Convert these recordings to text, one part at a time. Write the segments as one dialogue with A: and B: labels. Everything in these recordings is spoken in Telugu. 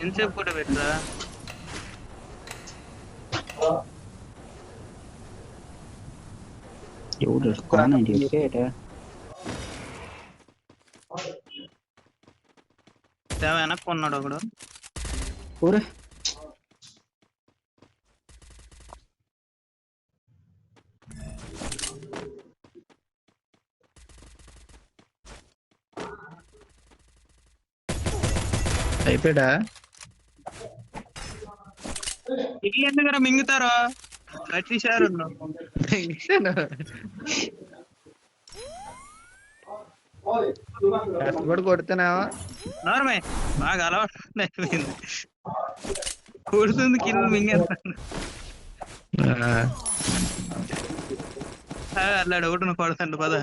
A: ఎంతసేపు కూడా పెట్టరా
B: ఎవరు కానండి
A: దేవ వెనక్కి ఉన్నాడు ఒకడు.
B: ఊరే
C: అయిపోయాడా?
A: ఇల్లు ఎందుకు మింగుతారో కట్టేశారు.
C: కష్టపడి కొడుతున్నావా?
A: నార్మే బాగా అలవాటు అయిపోయింది. కొడుతుంది కిల్లు మింగేస్తాను. అల్లాడు ఒకటి నువ్వు కొడతాడు పద.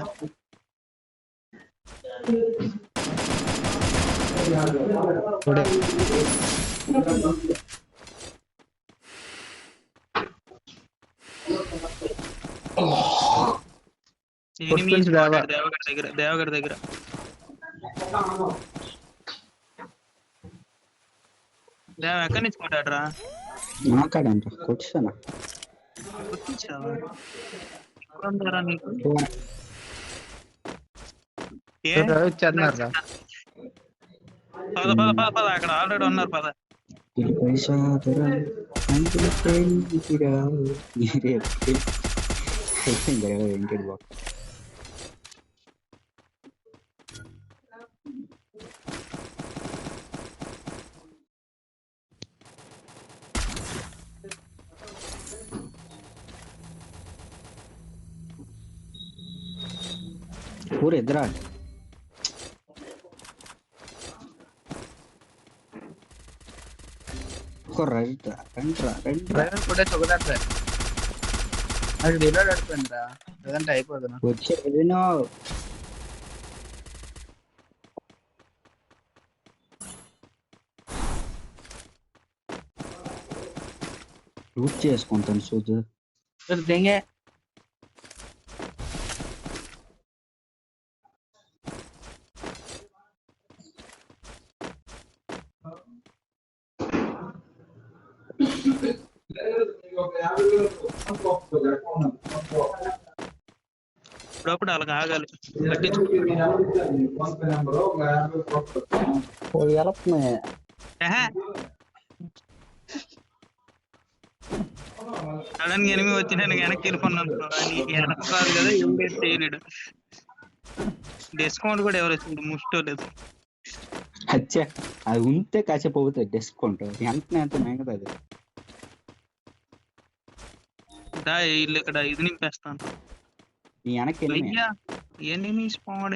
A: దేవగడ దగ్గర దేవ ఎక్కడి నుంచి కొట్టాడరా?
B: మాట్లాడండి కొట్టిస్తానా
A: నీకు
C: వచ్చేస్తున్నారా?
A: పద పద పద పద అక్కడ ఆల్రెడీ ఉన్నారు పద.
B: వెంకట్ బాబు ఊరు ఎదురా రైట్ రండ్రా
C: డ్రైవర్ కూడా చొక్కదంటే అది డిలోడ్ అయిపోయిందిరా, లేదంటే అయిపోదునా?
B: వచ్చే ఏదైనా రూట్ చేసుకుంటాను సూదు
C: దెంగే
A: లోపల అలాగ ఆగాలి. సడన్ గా ఎనిమిది వచ్చి నేను వెనక్కి వెళ్ళిపోన్నాను. వెనక కాదు కదా, ఎవరు చేయలేడు. డిస్కౌంట్ కూడా ఎవరు వచ్చింది ముష్టలేదు.
B: అచ్చా అది ఉంటే కాసేపు అవుతుంది డిస్కౌంట్ వెంటనే అంత మేగదు.
A: వీళ్ళు ఇక్కడ ఇది నింపేస్తాను.
B: నీ వెనక్కి
A: ఎనిమి స్పాడ్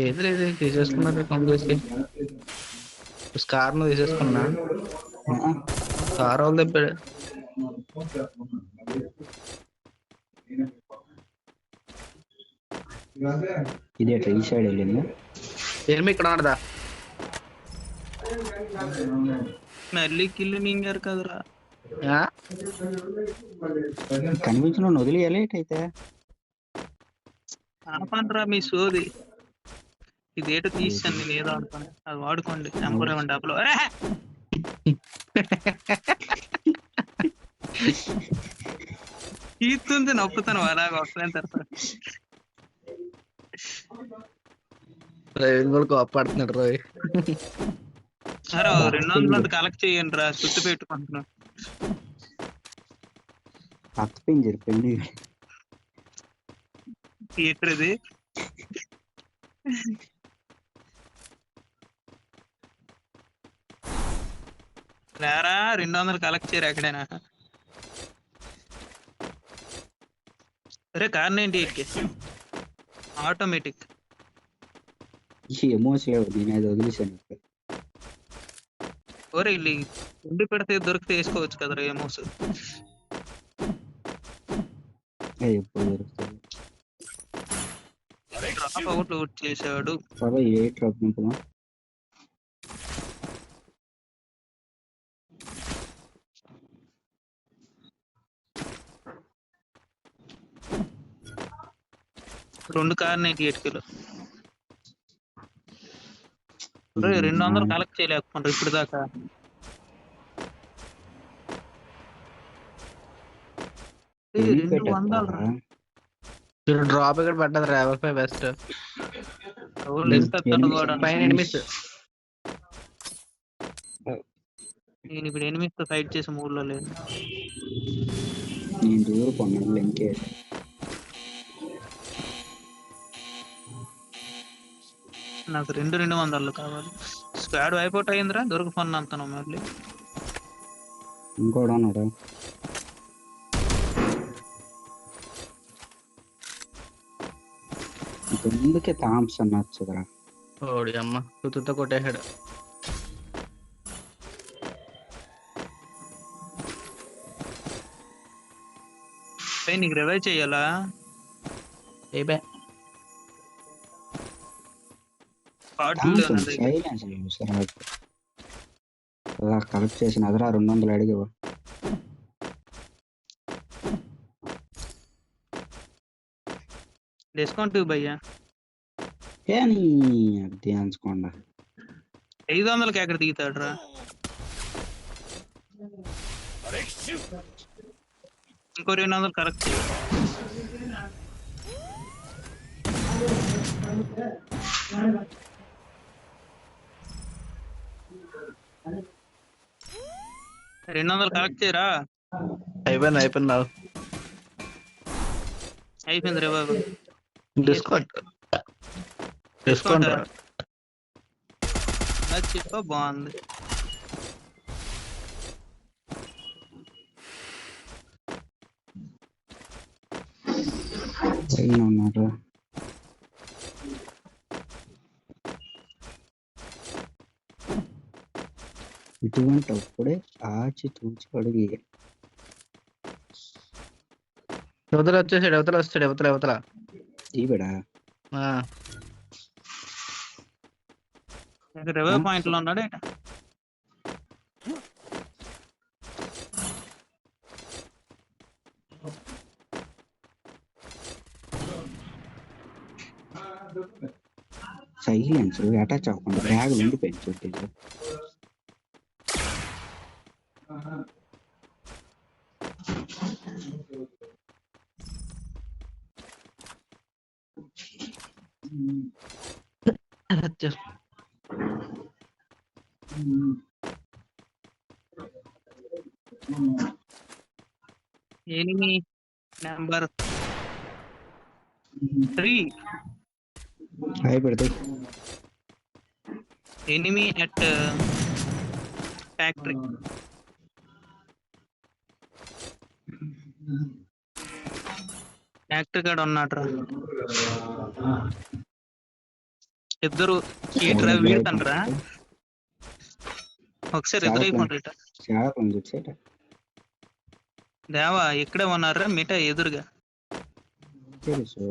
C: ఎదురు తీసేసుకున్నారు కాంగ్రెస్ కి. స్కార్ ను తీసేసుకున్నా, కార్ వాళ్ళు తెప్పాడు.
B: ఇదే ఈ సైడ్ వెళ్ళింది.
C: ఏమి ఇక్కడ ఆడదా
A: మళ్ళీ కిల్లు మింగారు కదరా.
B: కనిపించిన వదిలేయాలి అయితే
A: ఆపండ్రా మీ సోది. ఇదేటో తీసాను నేను ఏదో అనుకోండి, అది వాడుకోండి. నెంబర్ ఇవ్వండి డబ్బులు. తీస్తుంది నొప్పుతాను అలాగ వస్తాను తర్వాత.
C: కూడా కోపడుతున్నాడు రోయ్.
A: సరే 200 కలెక్ట్ చేయండి రా, చుట్టు పెట్టుకుంటున్నా. ఏంటది లేరా? 200 కలెక్ట్ చేయరు ఎక్కడైనా. అరే కార్ 98 ఆటోమేటిక్.
B: వదిలేసాను.
A: ఓరే ఇల్లు ఉండి పెడితే దొరికితే వేసుకోవచ్చు కదరా ఏమోస్.
B: ఎప్పుడు దొరుకుతుంది?
A: డ్రాప్ అవుట్ చేశాడు. 2 కార్ 98 కిలో 200 కలెక్ట్ చేయలేకపోండ్రు ఇప్పుడు దాకా.
B: ఎందుకు
A: 200
B: పెట్టేస్తారా?
C: డ్రాప్ ఇక్కడ పడ్డది రేవల్ 5 వెస్ట్
A: లెంత్ కూడా
C: పైన ఎనిమిస్.
A: నేను ఇప్పుడు ఎనిమిదితో ఫైట్ చేసి మూడులో లేదు.
B: నేను దూరం కొన్నాను ఇంకే.
A: నాకు 200 కావాలి. స్క్వాడ్ వైపౌట్ అయ్యిందిరా దొరకపోను అంతను మళ్ళీ.
B: ఇంకోడు ఉన్నాడు. ఎందుకే థామ్సన్ నచ్చదురా.
C: ఓడి అమ్మ తుతుతో కొట్టేసాడు.
A: నీకు రివైవ్ చేయాలా?
C: ఏబే
B: అలా కలెక్ట్ చేసిన అదరా 200 అడిగేవా?
A: డిస్కౌంట్ భయ్యా.
B: ఏని అది అంచుకోండా
A: 500కి ఎక్కడ దిగుతాడు రా? ఇంకో 200 కరెక్ట్ చేయాలి. కరెక్ట్ చేయరా?
C: అయిపోయింది
A: అయిపోయింది రే బాబు.
C: డిస్కౌంట్
A: చెప్ప బాగుంది.
B: ఉన్నారు ఇటువంటి అప్పుడే ఆచి తూచి అడిగి
C: యువతల వచ్చేసాడు. యువతల
B: ఈబడా
A: రివైవ్ పాయింట్ లో ఉన్నాడు.
B: సైలెన్స్ అటాచ్ అవ్వకుండా బ్యాగ్ ఉండిపోయింది చూడండి.
A: ఎనిమి నెంబర్ 3
B: పెడతాయి.
A: Enemy at factory. ఫ్యాక్టరీ కాడ ఉన్నాడు. ఇద్దరు ఏట్రా వీడుతండ్రా. ఒకసారి ఎదురైపోండి. దేవా ఇక్కడే ఉన్నారా మిఠా ఎదురుగా?
B: తెలుసు.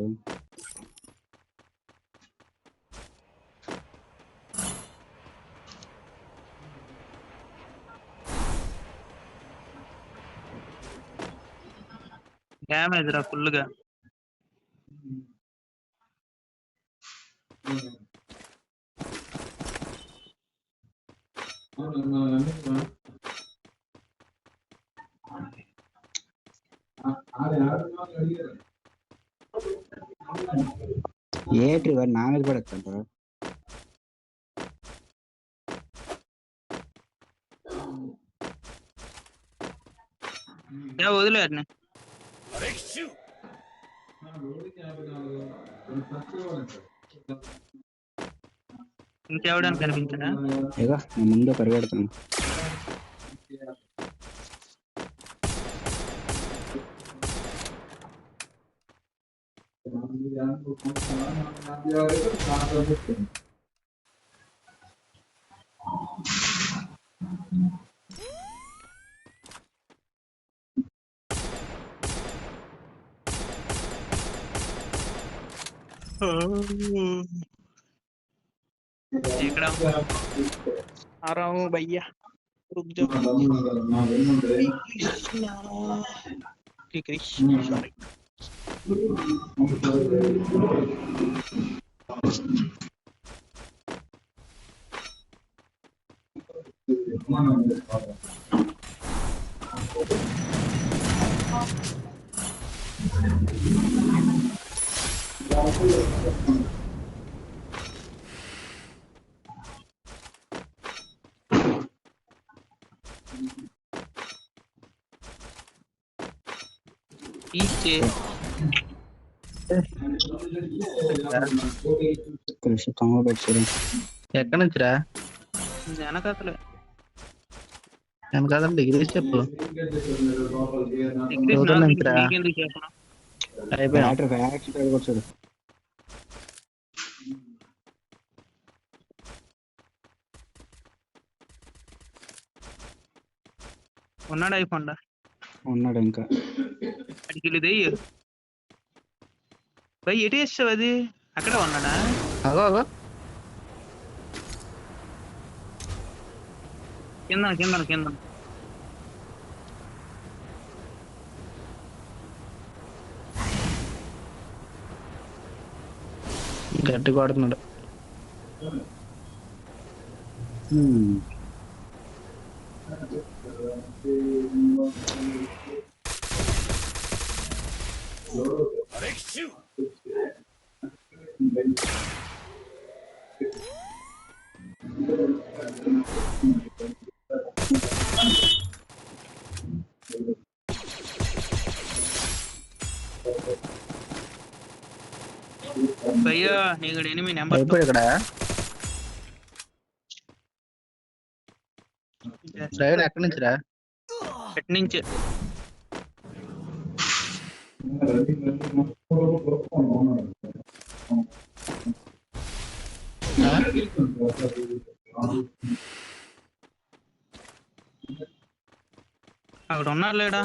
A: డ్యామేజ్ రా ఫుల్గా.
B: ఏట్రీ వాడు నా మీద పడతాడు.
A: వదిలేడు. ఇంకెవడానికి కనిపించడా?
B: ఇక ముందే పరిగెడతాను.
A: ఇక్కడ आ रहा हूँ भैया, रुक जाओ। कृष्णा, सॉरी। తీస్తే
B: కృషి తొంగ పెట్టారు.
C: ఎక్కడి నుంచిరా?
A: వెనకతలే
C: నేను కాదండి డిగ్రీ చెప్పు.
A: డిగ్రీ
C: చూద్దాం
A: నాకు
C: ఇంట్రా.
A: నీకెందుకు చెప్పను.
C: అయిపోయాం.
B: ఫ్యాక్టరీ వచ్చాడు.
A: ఉన్నాడు అయిపోండా
B: ఉన్నాడు ఇంకా.
A: అడికి వెళ్ళి దెయ్యి భయ్ ఎటు వేస్తావు అది అక్కడే ఉన్నాడా?
C: అగో అగో
A: కింద కింద కింద
C: గట్టి కొడుతున్నాడు.
A: భయ్యా నీకు ఎనిమిది నెంబర్
C: అయిపోయి ఇక్కడ డ్రైవర్ ఎక్కడి నుంచిరా?
A: ఎటు నుంచి అక్కడ ఉన్నారు లేడా?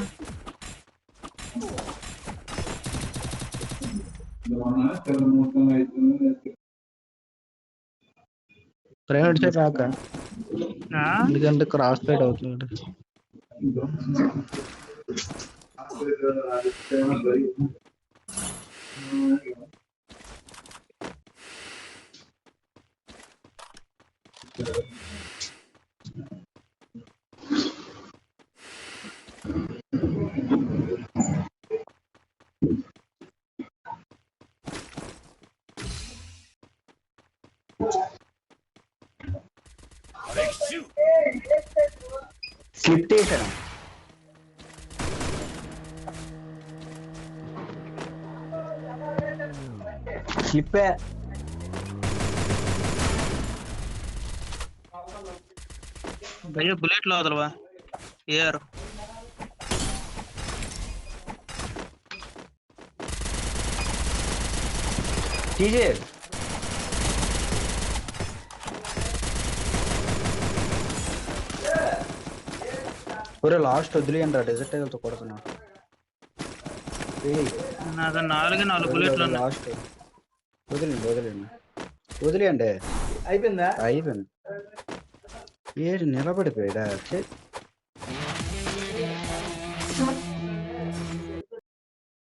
C: డ్రైవర్ సైడ్ రాక
A: ఆ?
C: ఎందుకంటే క్రాస్ సైడ్ అవుతున్నాడు.
B: స్లిప్ చేశాను. స్లిప్పే.
A: భయ్యా బుల్లెట్ లో వదలవా ఏఆర్
B: టీజే ఒరే లాస్ట్ వదిలేయండి రా. డెజర్ట్ టైగర్తో కొడుతున్నా.
A: నాది నాలుగు బుల్లెట్లు ఉన్నాయి.
B: లాస్ట్ వదిలేండి వదిలేండి వదిలేయండి. అయిపోయిందా? అయిపోయింది. ఏడు నిలబడిపోయాడా?